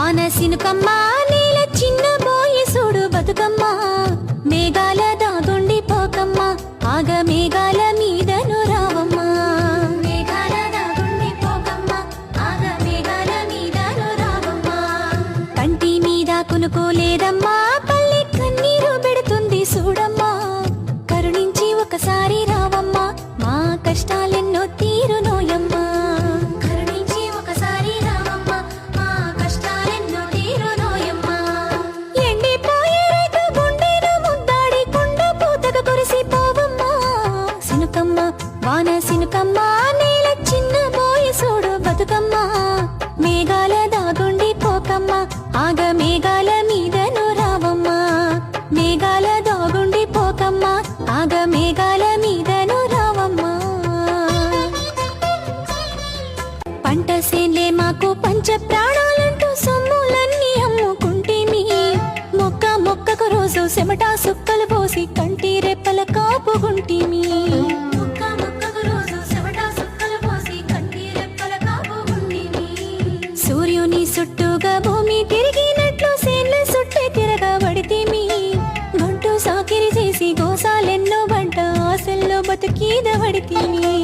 వాన సినుకమ్మ నేల చిన్న బోయి సూడు బతుకమ్మ మేఘాల దాగుండి పోకమ్మ ఆగ మేఘాల మీదను రావమ్మ మేఘాల దాగుండి పోకమ్మ ఆగ మేఘాల మీదను రావమ్మ కంటి మీద కునుకోలేదమ్మా పల్లె కన్నీరు పెడుతుంది చూడమ్మా కరుణించి ఒకసారి రావమ్మా మా కష్టాలెన్నో తీరునోయమ్మా కరుణించి ఒకసారి రావమ్మా మా కష్టాలెన్నో తీరునోయమ్మా ఎండిపోయే రైతు గుండెను ముద్దాడి కుండ పూతగా కురిసిపోవమ్మా సినుకమ్మ వాన సినుకమ్మ నేల చిన్న బోయి చూడు బతుకమ్మ మేఘాల దాగుండి పోకమ్మ ఆగ మేఘాల మీదను రావమ్మా మేఘాల దాగుండి పోకమ్మ ఆగ మేఘాల మీదను రావమ్మా పంట సేన్లే మాకు పంచ ప్రాణాలంటూ సొమ్ములన్నీ అమ్ముకుంటేమి మొక్క మొక్కకు రోజు చెమట సుక్కలు పోసి కంటి రెప్పల కాపుగుంటేమి మొక్క మొక్కకు రోజు చెమట సుక్కలు పోసి కంటి రెప్పల కాపుగుంటేమి సూర్యుని చుట్టూగా భూమి తిరిగినట్లు సేన్ల చుట్టే తిరగబడితేమి గంటు సాకిరి చేసి గోసాలెన్నో వంట ఆశల్లో బతికీదబడితేమి